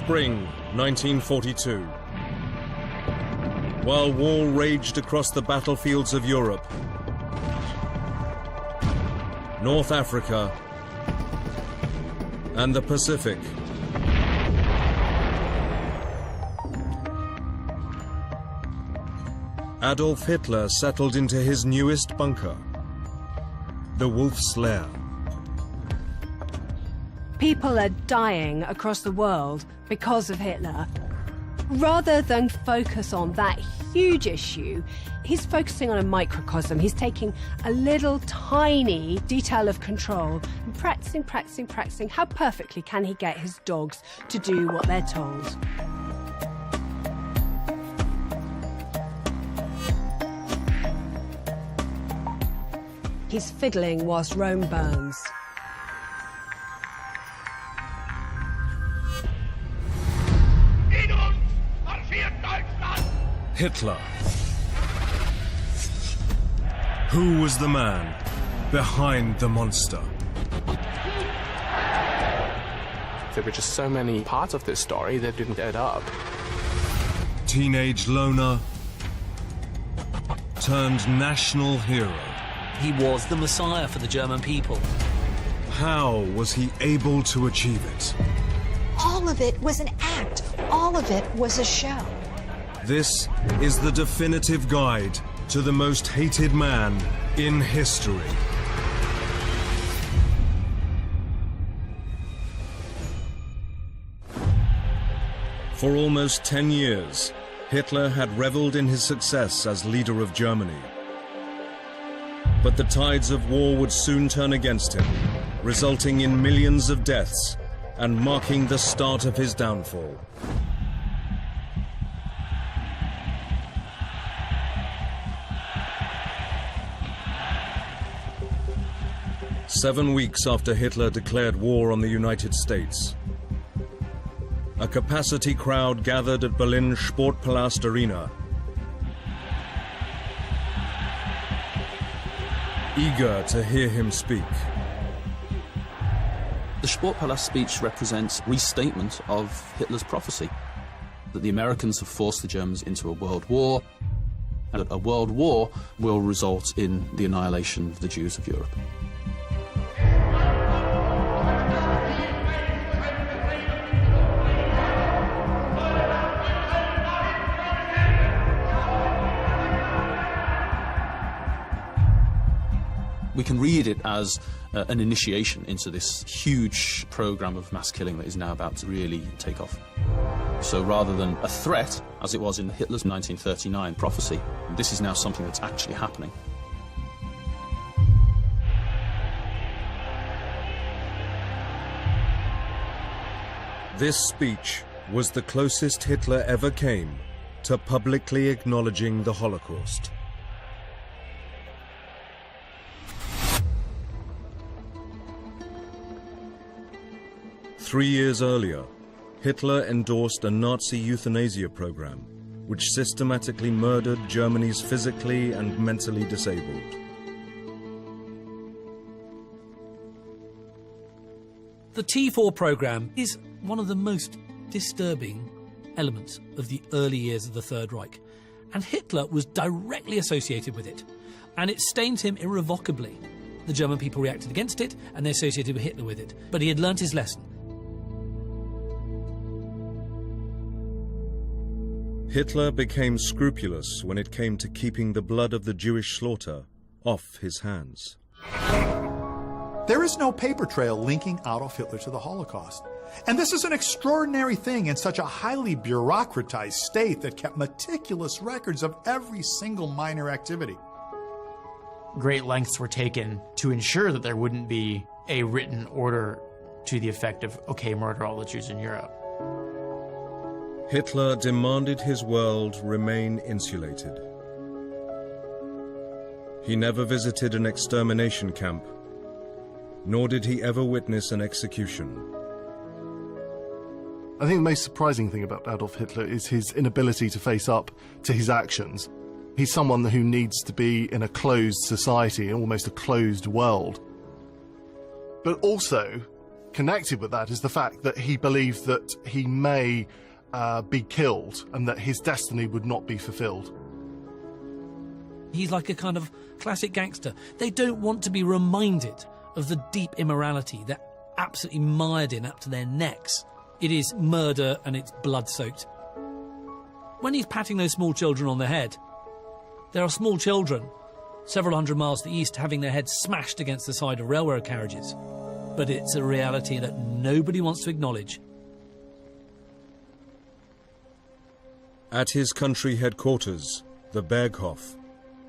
Spring 1942. While war raged across the battlefields of Europe, North Africa, and the Pacific, Adolf Hitler settled into his newest bunker, the Wolf's Lair. People are dying across the world because of Hitler. Rather than focus on that huge issue, he's focusing on a microcosm. He's taking a little tiny detail of control and practicing. How perfectly can he get his dogs to do what they're told? He's fiddling whilst Rome burns. Hitler. Who was the man behind the monster? There were just so many parts of this story that didn't add up. Teenage loner turned national hero. He was the Messiah for the German people. How was he able to achieve it? All of it was an act. All of it was a show. This is the definitive guide to the most hated man in history. For almost 10 years, Hitler had reveled in his success as leader of Germany. But the tides of war would soon turn against him, resulting in millions of deaths and marking the start of his downfall. Seven weeks after Hitler declared war on the United States, a capacity crowd gathered at Berlin's Sportpalast Arena, eager to hear him speak. The Sportpalast speech represents restatement of Hitler's prophecy, that the Americans have forced the Germans into a world war, and that a world war will result in the annihilation of the Jews of Europe. We can read it as an initiation into this huge program of mass killing that is now about to really take off. So rather than a threat, as it was in Hitler's 1939 prophecy, this is now something that's actually happening. This speech was the closest Hitler ever came to publicly acknowledging the Holocaust. Three years earlier, Hitler endorsed a Nazi euthanasia program, which systematically murdered Germany's physically and mentally disabled. The T4 program is one of the most disturbing elements of the early years of the Third Reich, and Hitler was directly associated with it, and it stained him irrevocably. The German people reacted against it, and they associated Hitler with it, but he had learnt his lesson. Hitler became scrupulous when it came to keeping the blood of the Jewish slaughter off his hands. There is no paper trail linking Adolf Hitler to the Holocaust. And this is an extraordinary thing in such a highly bureaucratized state that kept meticulous records of every single minor activity. Great lengths were taken to ensure that there wouldn't be a written order to the effect of, okay, murder all the Jews in Europe. Hitler demanded his world remain insulated. He never visited an extermination camp, nor did he ever witness an execution. I think the most surprising thing about Adolf Hitler is his inability to face up to his actions. He's someone who needs to be in a closed society, almost a closed world. But also connected with that is the fact that he believed that he may be killed and that his destiny would not be fulfilled. He's like a kind of classic gangster. They don't want to be reminded of the deep immorality they're absolutely mired in up to their necks. It is murder and it's blood-soaked. When he's patting those small children on the head, there are small children several hundred miles to the east having their heads smashed against the side of railway carriages. But it's a reality that nobody wants to acknowledge. At his country headquarters, the Berghof,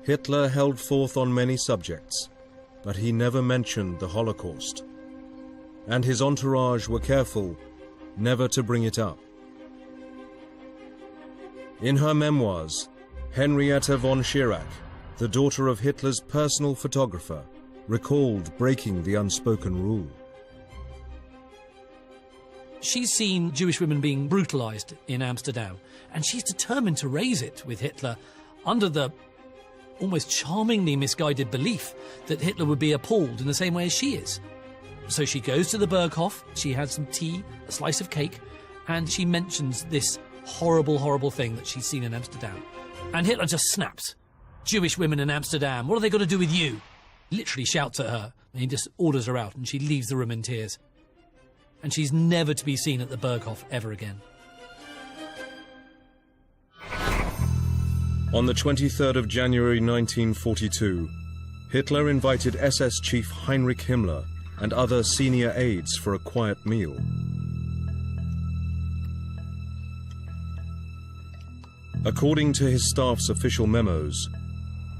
Hitler held forth on many subjects, but he never mentioned the Holocaust. And his entourage were careful never to bring it up. In her memoirs, Henrietta von Schirach, the daughter of Hitler's personal photographer, recalled breaking the unspoken rule. She's seen Jewish women being brutalised in Amsterdam, and she's determined to raise it with Hitler under the almost charmingly misguided belief that Hitler would be appalled in the same way as she is. So she goes to the Berghof, she has some tea, a slice of cake, and she mentions this horrible, horrible thing that she's seen in Amsterdam. And Hitler just snaps. Jewish women in Amsterdam, what are they got to do with you? Literally shouts at her, and he just orders her out, and she leaves the room in tears. And she's never to be seen at the Berghof ever again. On the 23rd of January 1942, Hitler invited SS Chief Heinrich Himmler and other senior aides for a quiet meal. According to his staff's official memos,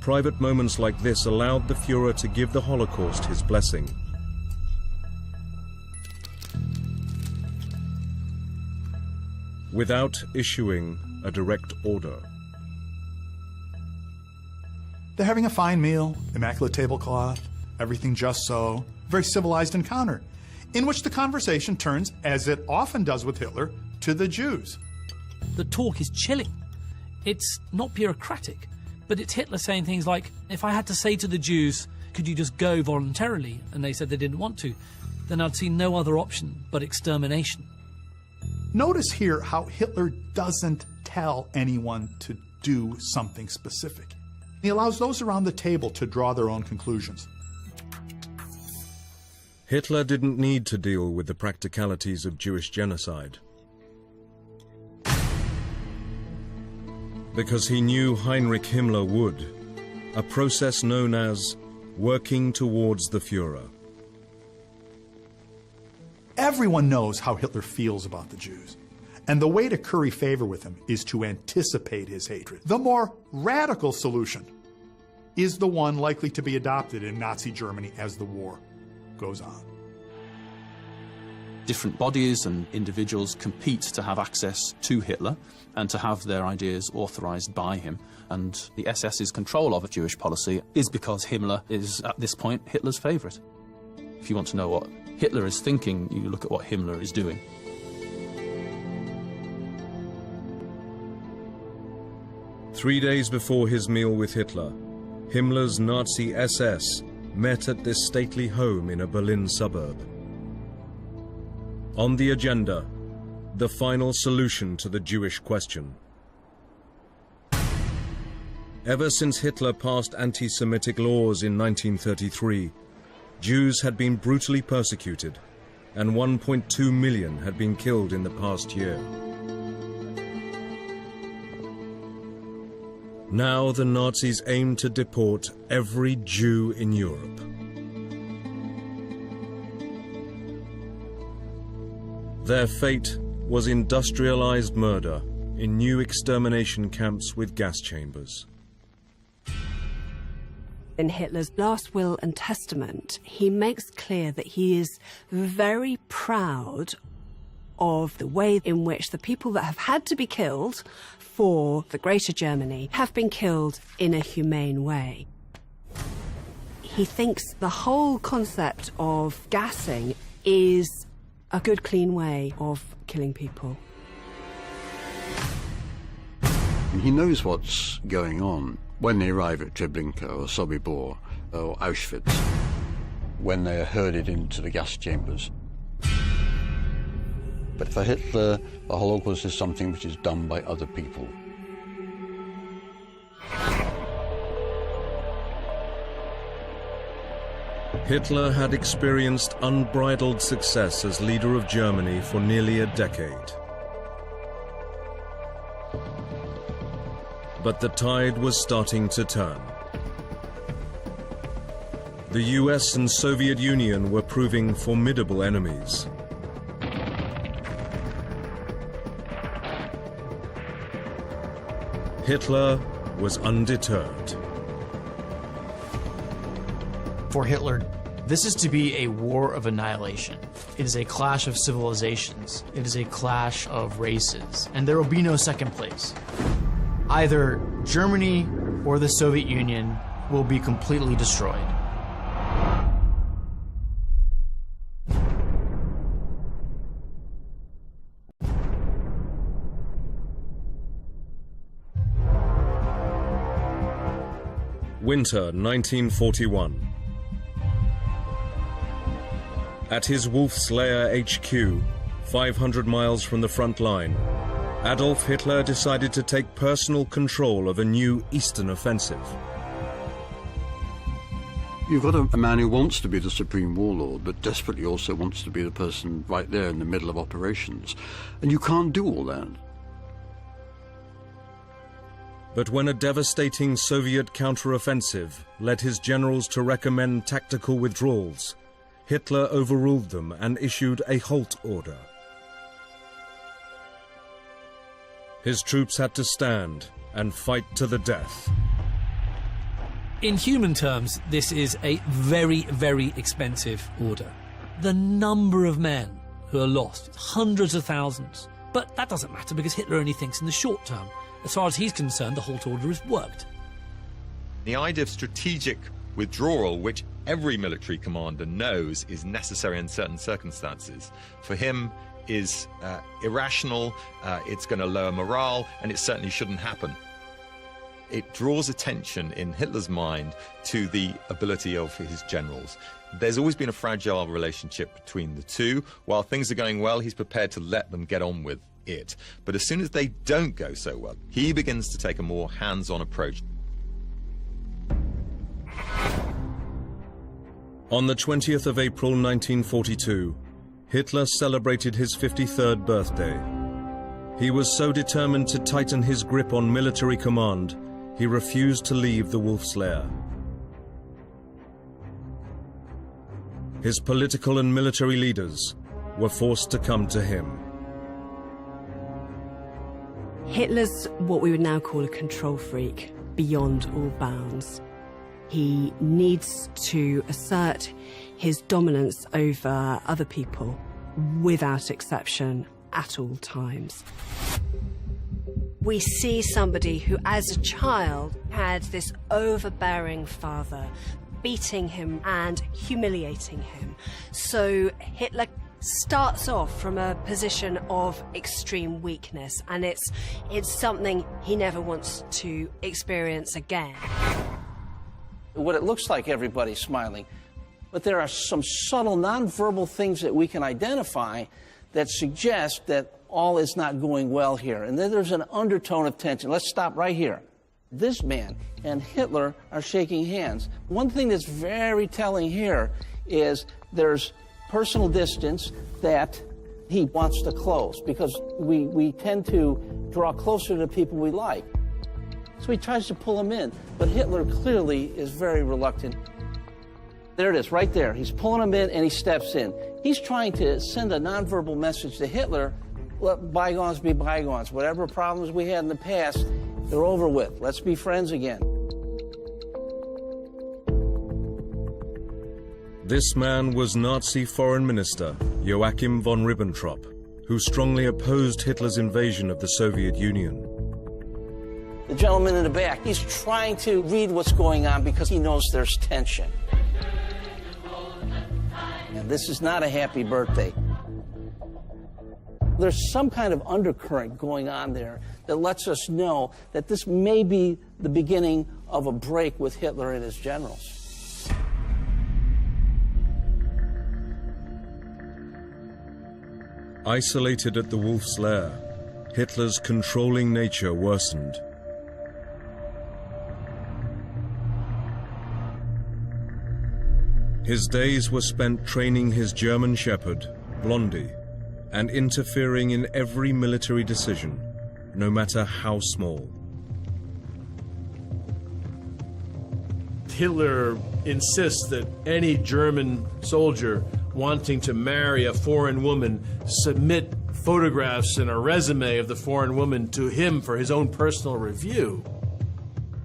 private moments like this allowed the Führer to give the Holocaust his blessing. Without issuing a direct order. They're having a fine meal, immaculate tablecloth, everything just so, very civilized encounter, in which the conversation turns, as it often does with Hitler, to the Jews. The talk is chilling. It's not bureaucratic, but it's Hitler saying things like, if I had to say to the Jews, could you just go voluntarily, and they said they didn't want to, then I'd see no other option but extermination. Notice here how Hitler doesn't tell anyone to do something specific. He allows those around the table to draw their own conclusions. Hitler didn't need to deal with the practicalities of Jewish genocide, because he knew Heinrich Himmler would, a process known as working towards the Führer. Everyone knows how Hitler feels about the Jews, and the way to curry favor with him is to anticipate his hatred. The more radical solution is the one likely to be adopted in Nazi Germany as the war goes on. Different bodies and individuals compete to have access to Hitler and to have their ideas authorized by him. And the SS's control of a Jewish policy is because Himmler is, at this point, Hitler's favorite. If you want to know what Hitler is thinking, you look at what Himmler is doing. Three days before his meal with Hitler, Himmler's Nazi SS met at this stately home in a Berlin suburb. On the agenda, the final solution to the Jewish question. Ever since Hitler passed anti-Semitic laws in 1933, Jews had been brutally persecuted, and 1.2 million had been killed in the past year. Now the Nazis aimed to deport every Jew in Europe. Their fate was industrialized murder in new extermination camps with gas chambers. In Hitler's last will and testament, he makes clear that he is very proud of the way in which the people that have had to be killed for the Greater Germany have been killed in a humane way. He thinks the whole concept of gassing is a good, clean way of killing people. He knows what's going on when they arrive at Treblinka or Sobibor or Auschwitz, when they are herded into the gas chambers. But for Hitler, the Holocaust is something which is done by other people. Hitler had experienced unbridled success as leader of Germany for nearly a decade. But the tide was starting to turn. The US and Soviet Union were proving formidable enemies. Hitler was undeterred. For Hitler, this is to be a war of annihilation. It is a clash of civilizations. It is a clash of races. And there will be no second place. Either Germany or the Soviet Union will be completely destroyed. Winter 1941. At his Wolf's Lair HQ, 500 miles from the front line, Adolf Hitler decided to take personal control of a new Eastern offensive. You've got a man who wants to be the supreme warlord, but desperately also wants to be the person right there in the middle of operations. And you can't do all that. But when a devastating Soviet counteroffensive led his generals to recommend tactical withdrawals, Hitler overruled them and issued a halt order. His troops had to stand and fight to the death. In human terms, this is a very, very expensive order. The number of men who are lost, hundreds of thousands. But that doesn't matter because Hitler only thinks in the short term. As far as he's concerned, the halt order has worked. The idea of strategic withdrawal, which every military commander knows is necessary in certain circumstances, for him is irrational, it's going to lower morale, and it certainly shouldn't happen. It draws attention in Hitler's mind to the ability of his generals. There's always been a fragile relationship between the two. While things are going well, he's prepared to let them get on with it. But as soon as they don't go so well, he begins to take a more hands-on approach. On the 20th of April 1942, Hitler celebrated his 53rd birthday. He was so determined to tighten his grip on military command, he refused to leave the Wolf's Lair. His political and military leaders were forced to come to him. Hitler's what we would now call a control freak, beyond all bounds. He needs to assert his dominance over other people, without exception, at all times. We see somebody who, as a child, had this overbearing father, beating him and humiliating him. So Hitler starts off from a position of extreme weakness, and it's something he never wants to experience again. What it looks like, everybody's smiling, but there are some subtle nonverbal things that we can identify that suggest that all is not going well here, and then there's an undertone of tension. Let's stop right here. This man and Hitler are shaking hands. One thing that's very telling here is there's personal distance that he wants to close, because we tend to draw closer to people we like. So he tries to pull him in, but Hitler clearly is very reluctant. There it is, right there. He's pulling him in and he steps in. He's trying to send a nonverbal message to Hitler, let bygones be bygones. Whatever problems we had in the past, they're over with. Let's be friends again. This man was Nazi Foreign Minister Joachim von Ribbentrop, who strongly opposed Hitler's invasion of the Soviet Union. The gentleman in the back, he's trying to read what's going on because he knows there's tension. And this is not a happy birthday. There's some kind of undercurrent going on there that lets us know that this may be the beginning of a break with Hitler and his generals. Isolated at the Wolf's Lair, Hitler's controlling nature worsened. His days were spent training his German shepherd, Blondie, and interfering in every military decision, no matter how small. Hitler insists that any German soldier wanting to marry a foreign woman submit photographs and a resume of the foreign woman to him for his own personal review.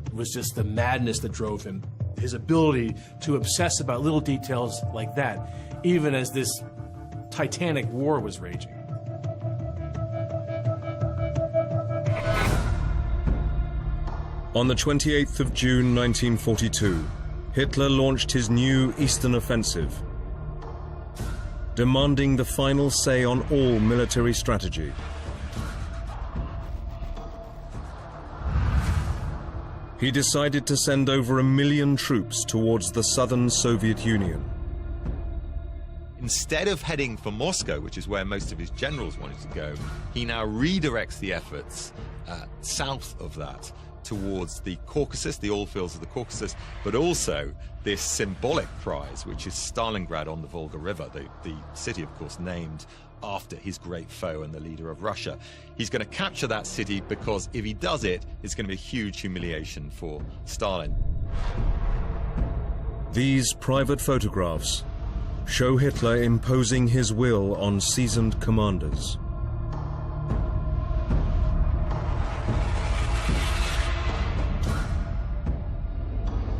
It was just the madness that drove him, his ability to obsess about little details like that, even as this titanic war was raging. On the 28th of June 1942, Hitler launched his new Eastern Offensive, demanding the final say on all military strategy. He decided to send over 1 million troops towards the southern Soviet Union. Instead of heading for Moscow, which is where most of his generals wanted to go, he now redirects the efforts south of that towards the Caucasus, the oil fields of the Caucasus, but also this symbolic prize, which is Stalingrad on the Volga River, the city, of course, named after his great foe and the leader of Russia. He's going to capture that city because if he does it, it's going to be a huge humiliation for Stalin. These private photographs show Hitler imposing his will on seasoned commanders.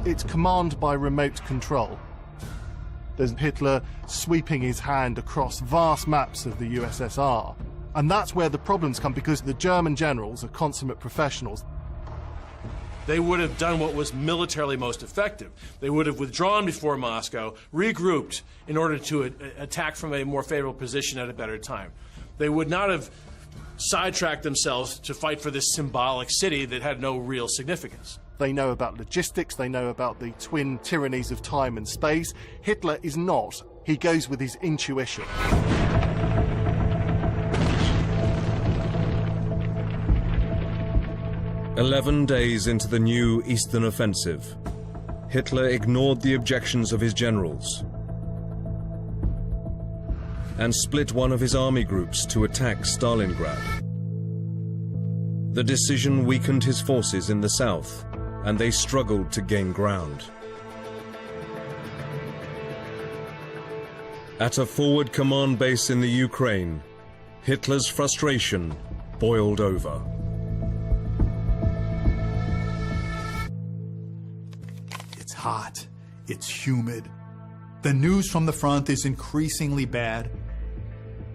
It's command by remote control. There's Hitler sweeping his hand across vast maps of the USSR. And that's where the problems come, because the German generals are consummate professionals. They would have done what was militarily most effective. They would have withdrawn before Moscow, regrouped in order to attack from a more favorable position at a better time. They would not have sidetracked themselves to fight for this symbolic city that had no real significance. They know about logistics, they know about the twin tyrannies of time and space. Hitler is not. He goes with his intuition. "11 days into the new Eastern Offensive, Hitler ignored the objections of his generals and split one of his army groups to attack Stalingrad. The decision weakened his forces in the south, and they struggled to gain ground. At a forward command base in the Ukraine, Hitler's frustration boiled over. It's hot. It's humid. The news from the front is increasingly bad.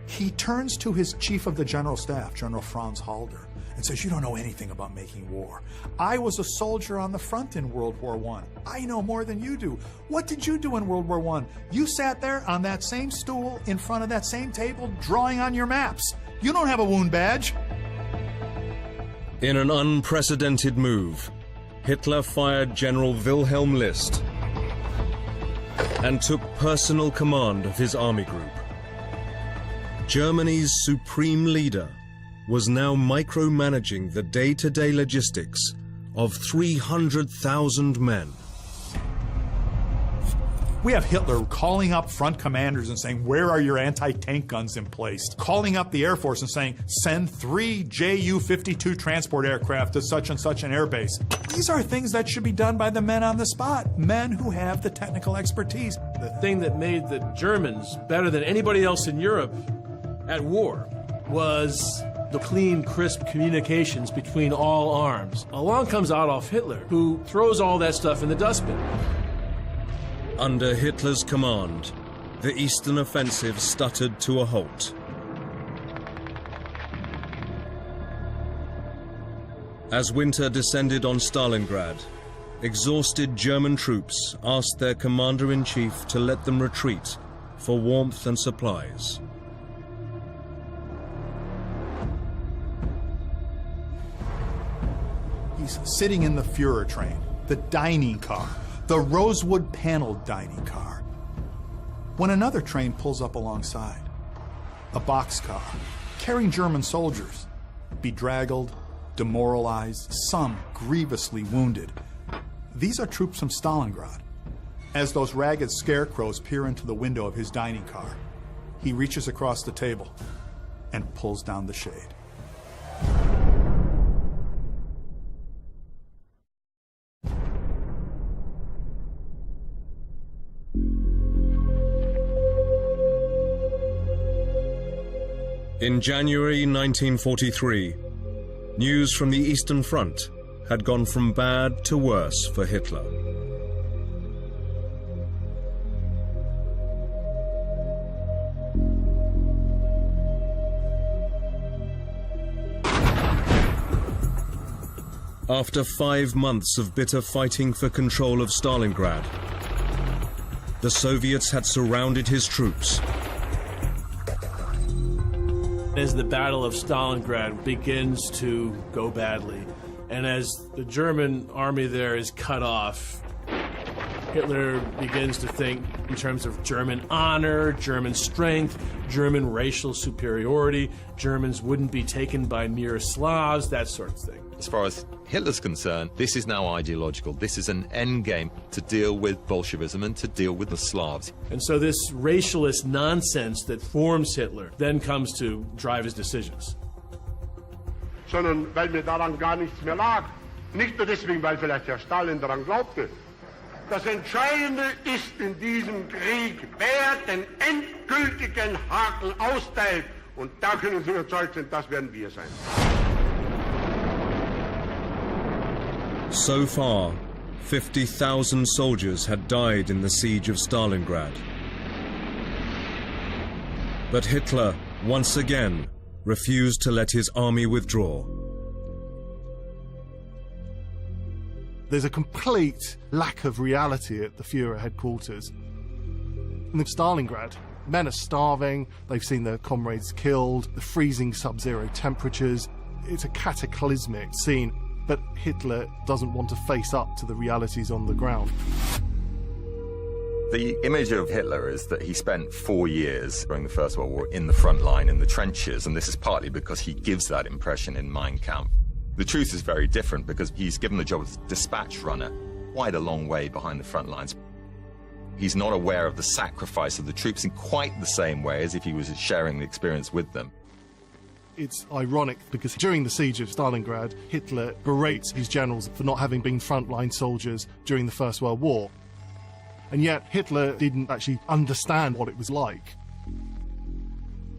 He turns to his chief of the general staff, General Franz Halder, and says, "You don't know anything about making war. I was a soldier on the front in World War I. I know more than you do. What did you do in World War I? You sat there on that same stool in front of that same table drawing on your maps. You don't have a wound badge." In an unprecedented move, Hitler fired General Wilhelm List and took personal command of his army group. Germany's supreme leader was now micromanaging the day-to-day logistics of 300,000 men. We have Hitler calling up front commanders and saying, "Where are your anti-tank guns in place?" Calling up the Air Force and saying, "Send 3 Ju-52 transport aircraft to such and such an airbase." These are things that should be done by the men on the spot, men who have the technical expertise. The thing that made the Germans better than anybody else in Europe at war was the clean, crisp communications between all arms. Along comes Adolf Hitler, who throws all that stuff in the dustbin. Under Hitler's command, the Eastern Offensive stuttered to a halt. As winter descended on Stalingrad, exhausted German troops asked their commander-in-chief to let them retreat for warmth and supplies. He's sitting in the Führer train, the dining car, the rosewood-paneled dining car, when another train pulls up alongside. a boxcar, carrying German soldiers, bedraggled, demoralized, some grievously wounded. These are troops from Stalingrad. As those ragged scarecrows peer into the window of his dining car, he reaches across the table and pulls down the shade. In January 1943, news from the Eastern Front had gone from bad to worse for Hitler. After 5 months of bitter fighting for control of Stalingrad, the Soviets had surrounded his troops. As the Battle of Stalingrad begins to go badly, and as the German army there is cut off, Hitler begins to think in terms of German honor, German strength, German racial superiority. Germans wouldn't be taken by mere Slavs, that sort of thing. As far as Hitler's concerned, this is now ideological. This is an endgame to deal with Bolshevism and to deal with the Slavs. And so this racialist nonsense that forms Hitler then comes to drive his decisions. Sondern weil mir daran gar nichts mehr lag. Nicht nur deswegen, weil vielleicht Herr Stalin daran glaubte. Das Entscheidende ist in diesem Krieg, wer den endgültigen Haken austeilt. Und da können Sie überzeugt sein, das werden wir sein. So far, 50,000 soldiers had died in the siege of Stalingrad. But Hitler, once again, refused to let his army withdraw. There's a complete lack of reality at the Führer headquarters. In Stalingrad, men are starving, they've seen their comrades killed, the freezing sub-zero temperatures. It's a cataclysmic scene, but Hitler doesn't want to face up to the realities on the ground. The image of Hitler is that he spent 4 years during the First World War in the front line, in the trenches, and this is partly because he gives that impression in Mein Kampf. The truth is very different because he's given the job of dispatch runner quite a long way behind the front lines. He's not aware of the sacrifice of the troops in quite the same way as if he was sharing the experience with them. It's ironic because during the siege of Stalingrad, Hitler berates his generals for not having been frontline soldiers during the First World War. And yet Hitler didn't actually understand what it was like.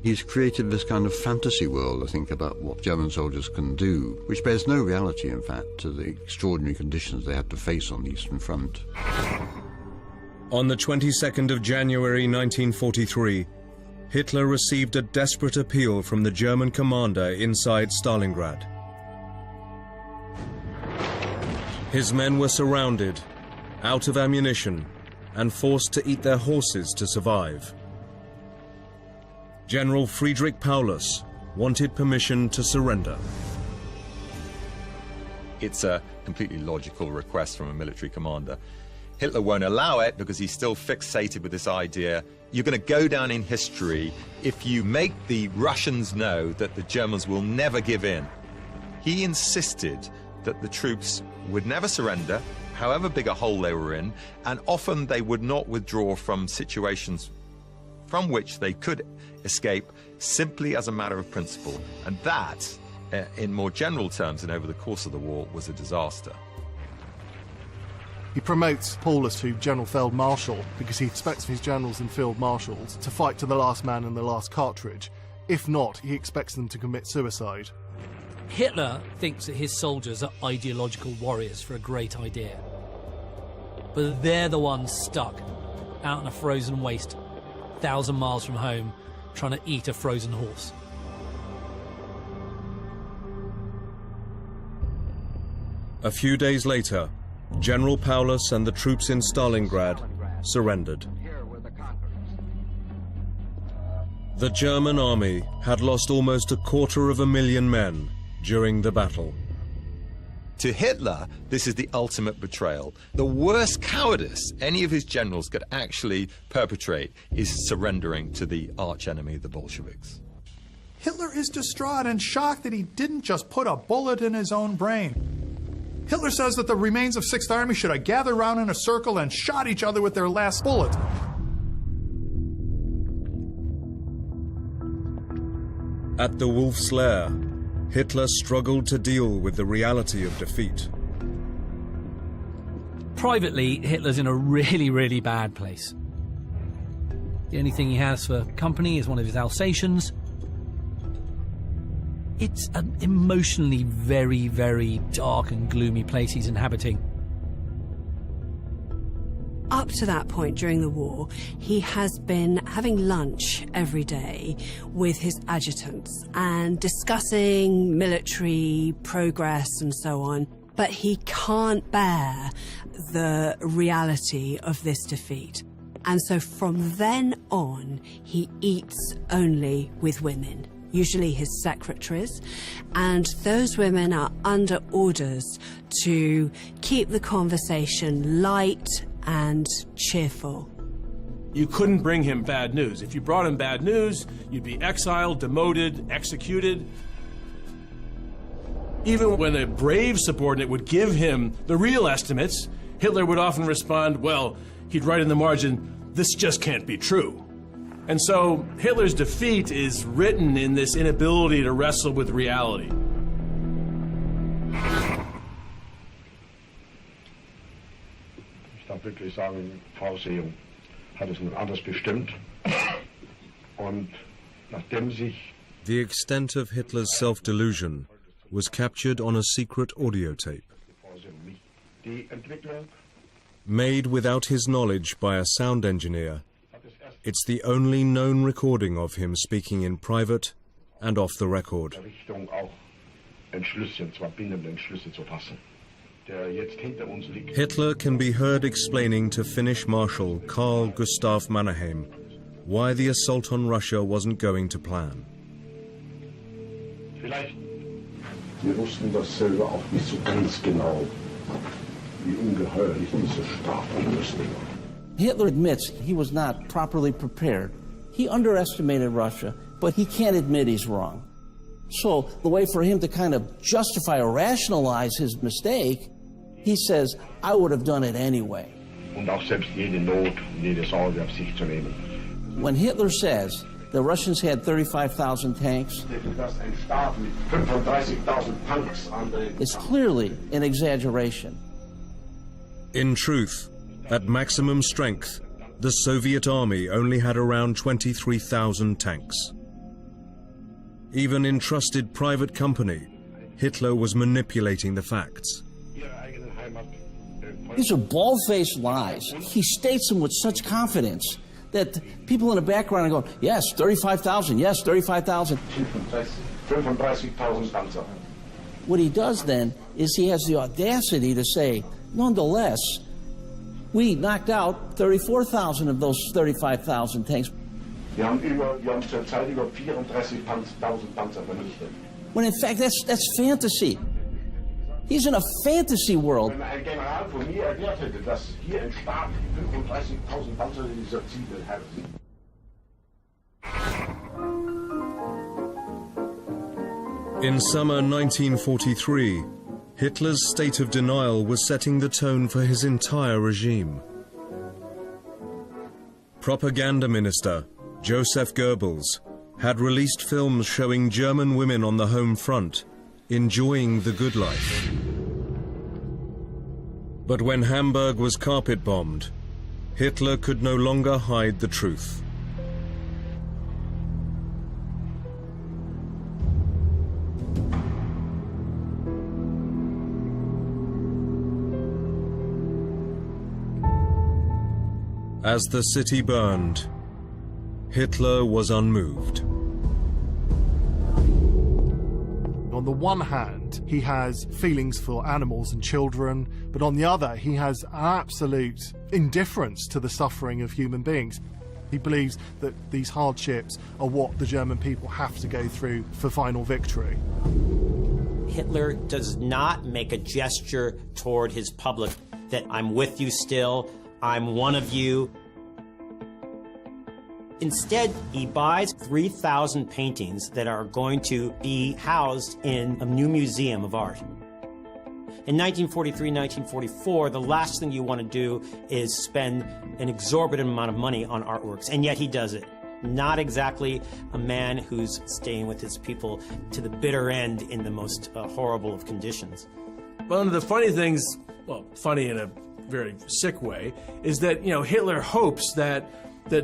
He's created this kind of fantasy world, I think, about what German soldiers can do, which bears no reality, in fact, to the extraordinary conditions they had to face on the Eastern Front. On the 22nd of January 1943, Hitler received a desperate appeal from the German commander inside Stalingrad. His men were surrounded, out of ammunition, and forced to eat their horses to survive. General Friedrich Paulus wanted permission to surrender. It's a completely logical request from a military commander. Hitler won't allow it because he's still fixated with this idea. You're going to go down in history if you make the Russians know that the Germans will never give in. He insisted that the troops would never surrender, however big a hole they were in, and often they would not withdraw from situations from which they could escape simply as a matter of principle. And that, in more general terms and over the course of the war, was a disaster. He promotes Paulus to General Field Marshal because he expects his generals and field marshals to fight to the last man and the last cartridge. If not, he expects them to commit suicide. Hitler thinks that his soldiers are ideological warriors for a great idea. But they're the ones stuck out in a frozen waste, 1,000 miles from home, trying to eat a frozen horse. A few days later, General Paulus and the troops in Stalingrad surrendered. The German army had lost almost 250,000 men during the battle. To Hitler, this is the ultimate betrayal. The worst cowardice any of his generals could actually perpetrate is surrendering to the archenemy, the Bolsheviks. Hitler is distraught and shocked that he didn't just put a bullet in his own brain. Hitler says that the remains of 6th Army should have gathered around in a circle and shot each other with their last bullet. At the Wolf's Lair, Hitler struggled to deal with the reality of defeat. Privately, Hitler's in a really, really bad place. The only thing he has for company is one of his Alsatians. It's an emotionally very, very dark and gloomy place he's inhabiting. Up to that point during the war, he has been having lunch every day with his adjutants and discussing military progress and so on. But he can't bear the reality of this defeat. And so from then on, he eats only with women, usually his secretaries, and those women are under orders to keep the conversation light and cheerful. You couldn't bring him bad news. If you brought him bad news, you'd be exiled, demoted, executed. Even when a brave subordinate would give him the real estimates, Hitler would often respond, well, he'd write in the margin, this just can't be true. And so Hitler's defeat is written in this inability to wrestle with reality. Ich darf wirklich sagen, Vorsehung hat es nun anders bestimmt. Und nachdem sich The extent of Hitler's self-delusion was captured on a secret audio tape. die Entwicklung Made without his knowledge by a sound engineer, it's the only known recording of him speaking in private and off the record. der Richtung auch Entschlüsse, und zwar bindende Entschlüsse zu fassen, der jetzt hinter uns liegt. Hitler can be heard explaining to Finnish Marshal Carl Gustaf Mannerheim why the assault on Russia wasn't going to plan. Vielleicht. Wir wussten das selber auch nicht so ganz genau, wie ungeheuerlich diese Strafausrüstung war. Hitler admits he was not properly prepared. He underestimated Russia, but he can't admit he's wrong. So the way for him to kind of justify or rationalize his mistake, he says, I would have done it anyway. Und auch selbst jede Not und jede Sorge auf sich zu nehmen. When Hitler says the Russians had 35,000 tanks, it's clearly an exaggeration. In truth, at maximum strength, the Soviet army only had around 23,000 tanks. Even in trusted private company, Hitler was manipulating the facts. These are bald-faced lies. He states them with such confidence that people in the background are going, yes, 35,000, yes, 35,000. 35,000 Panzer. What he does then is he has the audacity to say, nonetheless, we knocked out 34,000 of those 35,000 tanks. Wir haben zurzeit über 34.000 Panzer vernichtet. When in fact, that's fantasy. He's in a fantasy world. Wenn ein General von mir erklärt hätte, dass hier im Staat 35.000 Panzer dieser Ziele herren. In summer 1943, Hitler's state of denial was setting the tone for his entire regime. Propaganda minister Joseph Goebbels had released films showing German women on the home front enjoying the good life. But when Hamburg was carpet-bombed, Hitler could no longer hide the truth. As the city burned, Hitler was unmoved. On the one hand, he has feelings for animals and children, but on the other, he has absolute indifference to the suffering of human beings. He believes that these hardships are what the German people have to go through for final victory. Hitler does not make a gesture toward his public that I'm with you still, I'm one of you. Instead, he buys 3,000 paintings that are going to be housed in a new museum of art. In 1943, 1944, the last thing you want to do is spend an exorbitant amount of money on artworks, and yet he does it. Not exactly a man who's staying with his people to the bitter end in the most horrible of conditions. One of the funny things, well, funny in a very sick way, is that, Hitler hopes that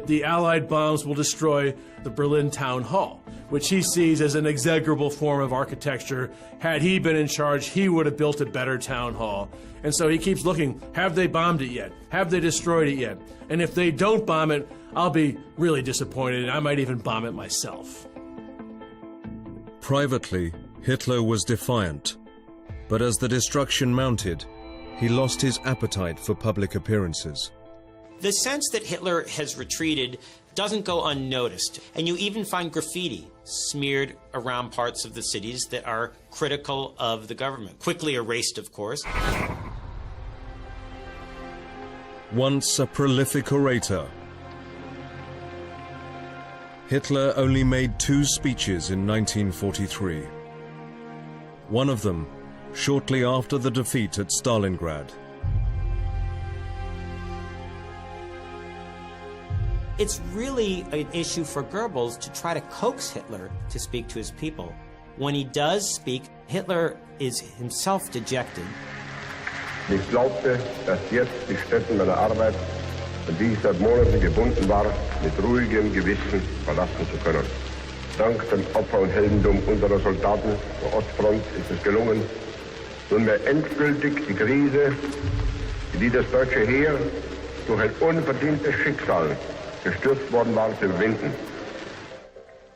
the Allied bombs will destroy the Berlin Town Hall, which he sees as an execrable form of architecture. Had he been in charge, he would have built a better town hall. And so he keeps looking, have they bombed it yet? Have they destroyed it yet? And if they don't bomb it, I'll be really disappointed, and I might even bomb it myself. Privately, Hitler was defiant, but as the destruction mounted, he lost his appetite for public appearances. The sense that Hitler has retreated doesn't go unnoticed, and you even find graffiti smeared around parts of the cities that are critical of the government. Quickly erased, of course. Once a prolific orator, Hitler only made 2 speeches in 1943. One of them shortly after the defeat at Stalingrad. It's really an issue for Goebbels to try to coax Hitler to speak to his people. When he does speak, Hitler is himself dejected. Ich glaubte, dass jetzt die Stätten meiner Arbeit, an die ich seit Monaten gebunden war, mit ruhigem Gewissen verlassen zu können. Dank dem Opfer und Heldendum unserer Soldaten der Ostfront ist es gelungen, nunmehr endgültig die Krise, die das deutsche Heer durch ein unverdientes Schicksal gestürzt worden war, zu überwinden.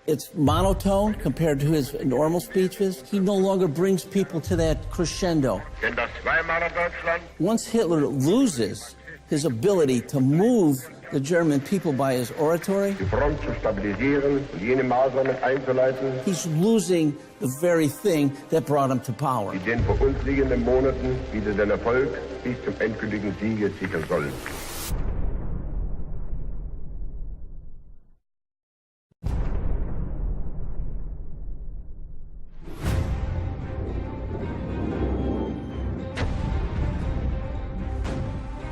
It's monotone compared to his normal speeches. He no longer brings people to that crescendo. Denn das Weimarer Deutschland, Once Hitler loses his ability to move the German people by his oratory, die Front zu stabilisieren und jene Maßnahmen einzuleiten, he's losing the very thing that brought him to power. die den vor uns liegenden Monaten wieder den Erfolg bis zum endgültigen Siege sichern sollen.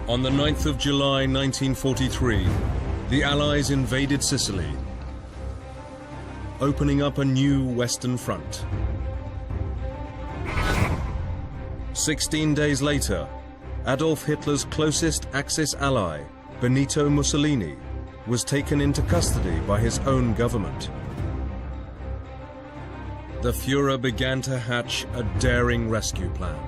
On the 9th of July 1943, the Allies invaded Sicily, opening up a new Western Front. 16 days later, Adolf Hitler's closest Axis ally, Benito Mussolini, was taken into custody by his own government. The Führer began to hatch a daring rescue plan.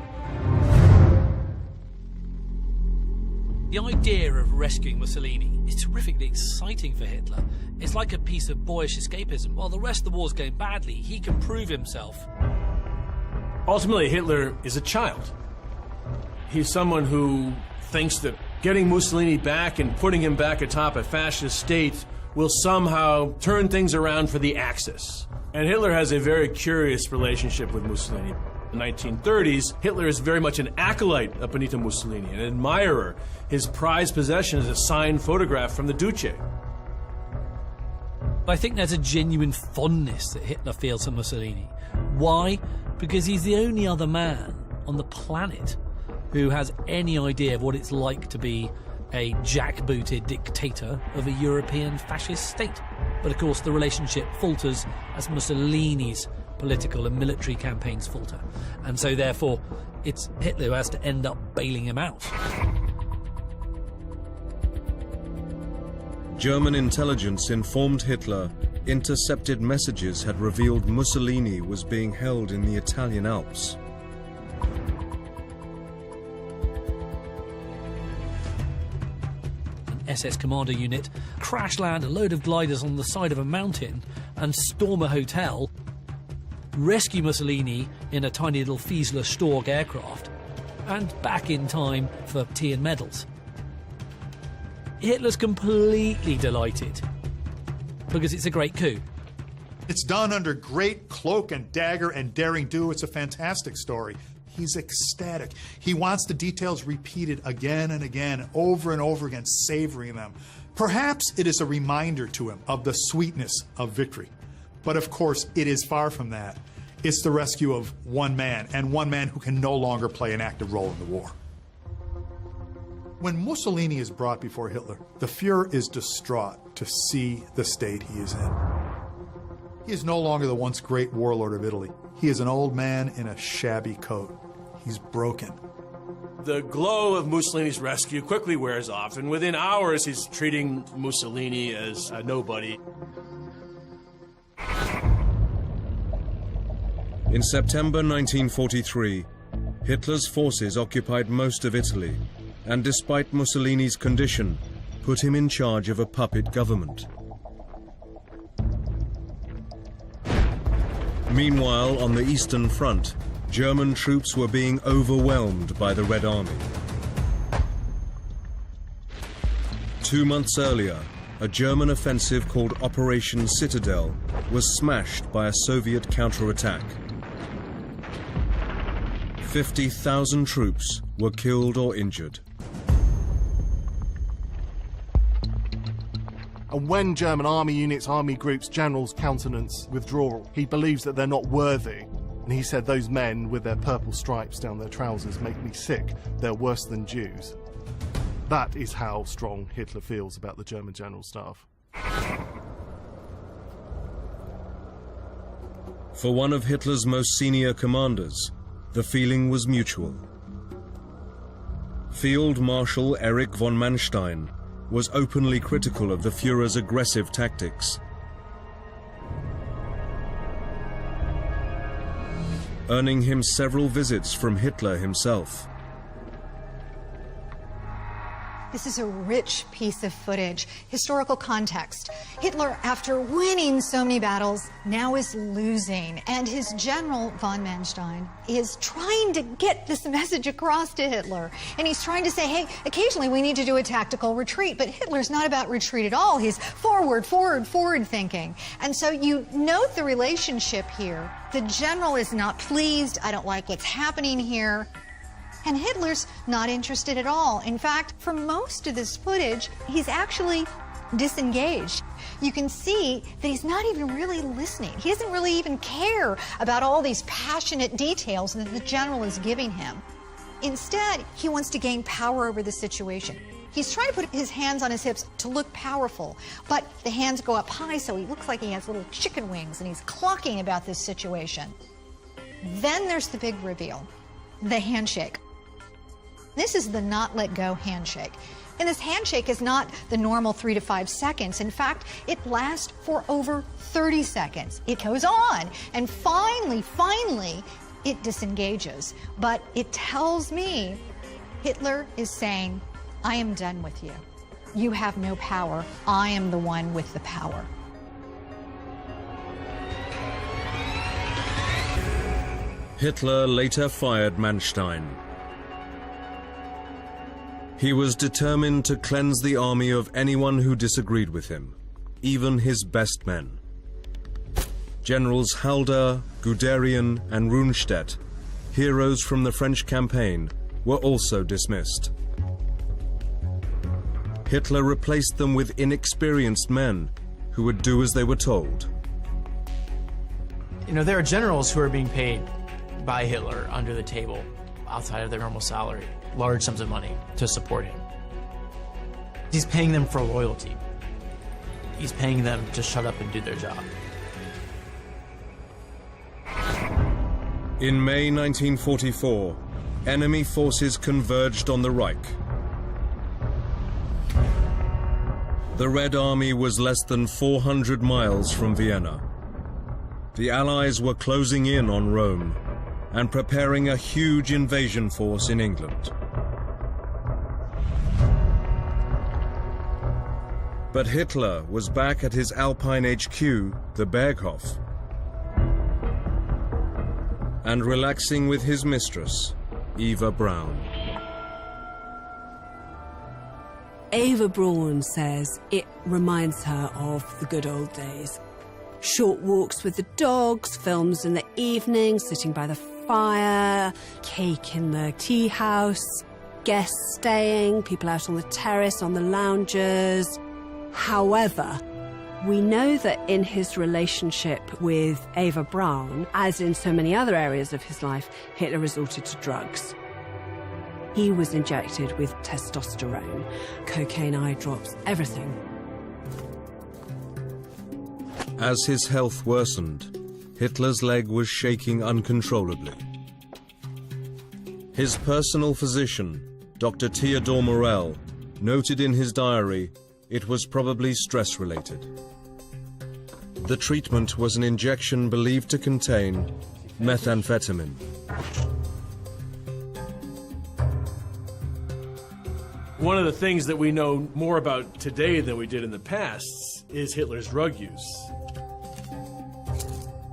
The idea of rescuing Mussolini is terrifically exciting for Hitler. It's like a piece of boyish escapism. While the rest of the war's going badly, he can prove himself. Ultimately, Hitler is a child. He's someone who thinks that getting Mussolini back and putting him back atop a fascist state will somehow turn things around for the Axis. And Hitler has a very curious relationship with Mussolini. In the 1930s, Hitler is very much an acolyte of Benito Mussolini, an admirer. His prized possession is a signed photograph from the Duce. I think there's a genuine fondness that Hitler feels for Mussolini. Why? Because he's the only other man on the planet who has any idea of what it's like to be a jackbooted dictator of a European fascist state. But of course the relationship falters as Mussolini's political and military campaigns falter. And so therefore it's Hitler who has to end up bailing him out. German intelligence informed Hitler intercepted messages had revealed Mussolini was being held in the Italian Alps. An SS commando unit crash land a load of gliders on the side of a mountain and storm a hotel, rescue Mussolini in a tiny little Fiesler Stork aircraft, and back in time for tea and medals. Hitler's completely delighted because it's a great coup. It's done under great cloak and dagger and daring do. It's a fantastic story. He's ecstatic. He wants the details repeated again and again, over and over again, savoring them. Perhaps it is a reminder to him of the sweetness of victory. But of course, it is far from that. It's the rescue of one man, and one man who can no longer play an active role in the war. When Mussolini is brought before Hitler, the Fuhrer is distraught to see the state he is in. He is no longer the once great warlord of Italy. He is an old man in a shabby coat. He's broken. The glow of Mussolini's rescue quickly wears off, and within hours he's treating Mussolini as a nobody. In September 1943, Hitler's forces occupied most of Italy, and despite Mussolini's condition, put him in charge of a puppet government. Meanwhile, on the Eastern Front, German troops were being overwhelmed by the Red Army. 2 months earlier, a German offensive called Operation Citadel was smashed by a Soviet counterattack. 50,000 troops were killed or injured. And when German army units, army groups, generals countenance withdrawal, he believes that they're not worthy. And he said, those men with their purple stripes down their trousers make me sick. They're worse than Jews. That is how strong Hitler feels about the German general staff. For one of Hitler's most senior commanders, the feeling was mutual. Field Marshal Erich von Manstein was openly critical of the Führer's aggressive tactics, earning him several visits from Hitler himself. This is a rich piece of footage, historical context. Hitler, after winning so many battles, now is losing. And his general, von Manstein, is trying to get this message across to Hitler. And he's trying to say, hey, occasionally we need to do a tactical retreat. But Hitler's not about retreat at all. He's forward, forward, forward thinking. And so you note the relationship here. The general is not pleased. I don't like what's happening here. And Hitler's not interested at all. In fact, for most of this footage, he's actually disengaged. You can see that he's not even really listening. He doesn't really even care about all these passionate details that the general is giving him. Instead, he wants to gain power over the situation. He's trying to put his hands on his hips to look powerful, but the hands go up high so he looks like he has little chicken wings and he's clucking about this situation. Then there's the big reveal, the handshake. This is the not let go handshake. And this handshake is not the normal 3 to 5 seconds. In fact, it lasts for over 30 seconds. It goes on. And finally, it disengages. But it tells me Hitler is saying, I am done with you. You have no power. I am the one with the power. Hitler later fired Manstein. He was determined to cleanse the army of anyone who disagreed with him, even his best men. Generals Halder, Guderian, and Rundstedt, heroes from the French campaign, were also dismissed. Hitler replaced them with inexperienced men who would do as they were told. You know, there are generals who are being paid by Hitler under the table, outside of their normal salary, large sums of money to support him. He's paying them for loyalty. He's paying them to shut up and do their job. In May 1944, enemy forces converged on the Reich. The Red Army was less than 400 miles from Vienna. The Allies were closing in on Rome and preparing a huge invasion force in England. But Hitler was back at his Alpine HQ, the Berghof, and relaxing with his mistress, Eva Braun. Eva Braun says it reminds her of the good old days. short walks with the dogs, films in the evening, sitting by the fire, cake in the tea house, guests staying, people out on the terrace, on the lounges. However, we know that in his relationship with Eva Braun, as in so many other areas of his life, Hitler resorted to drugs. He was injected with testosterone, cocaine eye drops, everything. As his health worsened, Hitler's leg was shaking uncontrollably. His personal physician, Dr. Theodor Morell, noted in his diary it was probably stress-related. The treatment was an injection believed to contain methamphetamine. One of the things that we know more about today than we did in the past is Hitler's drug use.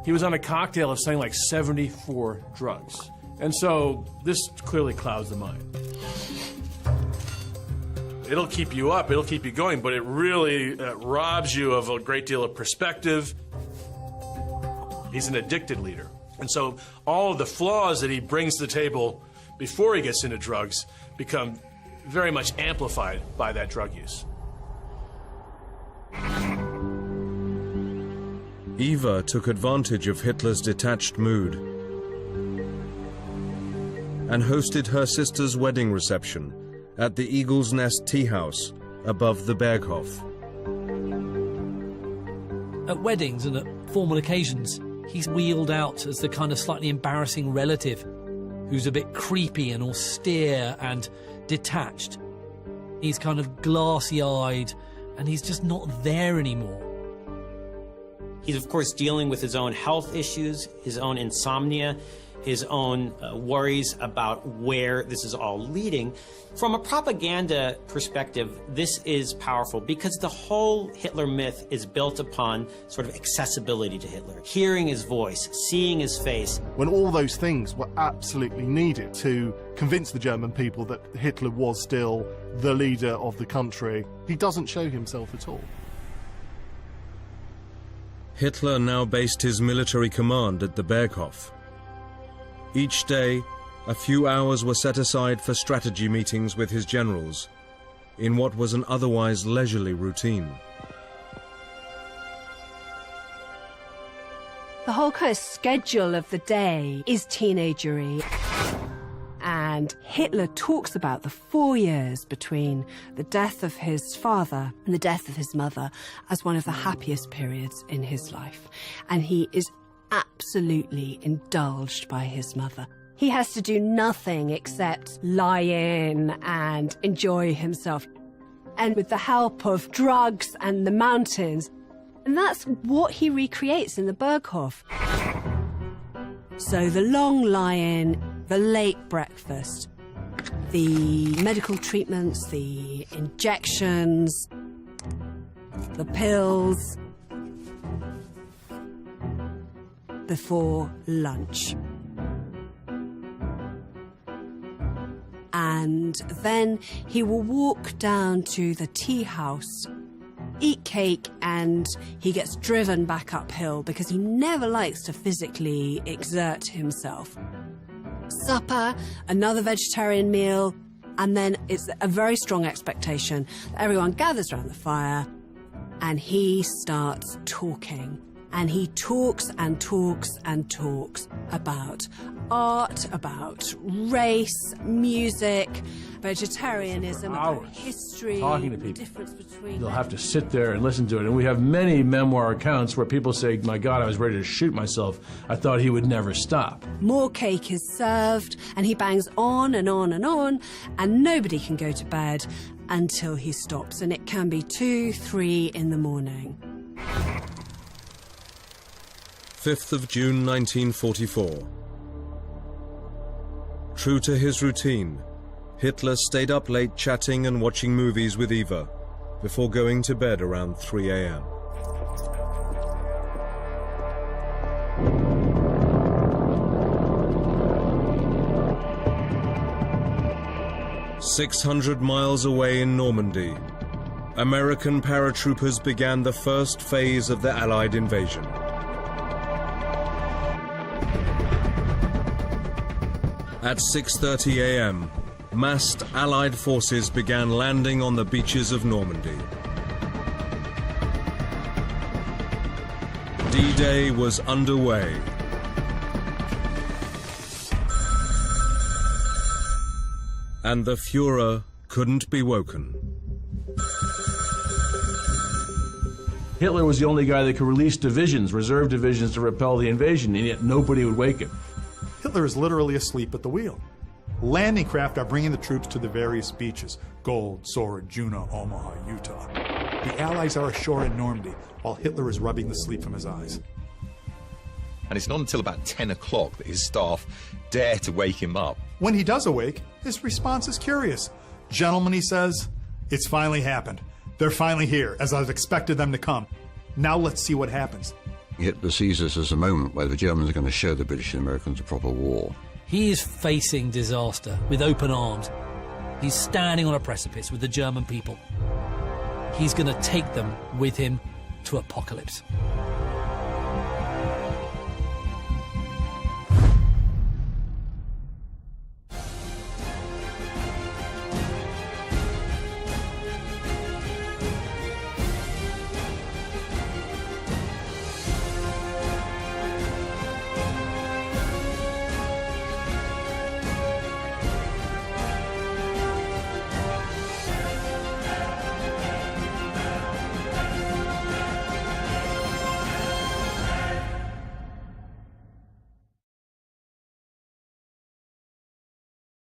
He was on a cocktail of something like 74 drugs. And so this clearly clouds the mind. It'll keep you up, it'll keep you going, but it really robs you of a great deal of perspective. He's an addicted leader. And so all of the flaws that he brings to the table before he gets into drugs become very much amplified by that drug use. Eva took advantage of Hitler's detached mood and hosted her sister's wedding reception at the Eagle's Nest Tea House above the Berghof. At weddings and at formal occasions, he's wheeled out as the kind of slightly embarrassing relative who's a bit creepy and austere and detached. He's kind of glassy-eyed and he's just not there anymore. He's, of course, dealing with his own health issues, his own insomnia, his own worries about where this is all leading. From a propaganda perspective, this is powerful because the whole Hitler myth is built upon sort of accessibility to Hitler, hearing his voice, seeing his face. When all those things were absolutely needed to convince the German people that Hitler was still the leader of the country, he doesn't show himself at all. Hitler now based his military command at the Berghof. Each day, a few hours were set aside for strategy meetings with his generals, in what was an otherwise leisurely routine. The whole kind of schedule of the day is teenagery. And Hitler talks about the 4 years between the death of his father and the death of his mother as one of the happiest periods in his life. And he is absolutely indulged by his mother. He has to do nothing except lie in and enjoy himself. And with the help of drugs and the mountains. And that's what he recreates in the Berghof. So the long lie-in, the late breakfast, the medical treatments, the injections, the pills, before lunch. And then he will walk down to the tea house, eat cake, and he gets driven back uphill because he never likes to physically exert himself. Supper, another vegetarian meal, and then it's a very strong expectation that everyone gathers around the fire and he starts talking. And he talks and talks and talks about art, about race, music, vegetarianism, about history, talking to the people. difference between... They'll have to sit there and listen to it. And we have many memoir accounts where people say, my God, I was ready to shoot myself. I thought he would never stop. More cake is served, and he bangs on and on and on, and nobody can go to bed until he stops. And it can be 2, 3 in the morning. 5th of June 1944. True to his routine, Hitler stayed up late chatting and watching movies with Eva before going to bed around 3 a.m. "600 miles away in Normandy, American paratroopers began the first phase of the Allied invasion. At 6:30 a.m., massed Allied forces began landing on the beaches of Normandy. D-Day was underway. And the Führer couldn't be woken. Hitler was the only guy that could release divisions, reserve divisions, to repel the invasion, and yet nobody would wake him. Hitler is literally asleep at the wheel. Landing craft are bringing the troops to the various beaches: Gold, Sword, Juno, Omaha, Utah. The Allies are ashore in Normandy, while Hitler is rubbing the sleep from his eyes. And it's not until about 10 o'clock that his staff dare to wake him up. When he does awake, his response is curious. "Gentlemen," he says, "it's finally happened. They're finally here, as I've expected them to come. Now let's see what happens." Hitler sees this as a moment where the Germans are going to show the British and Americans a proper war. He is facing disaster with open arms. He's standing on a precipice with the German people. He's going to take them with him to apocalypse.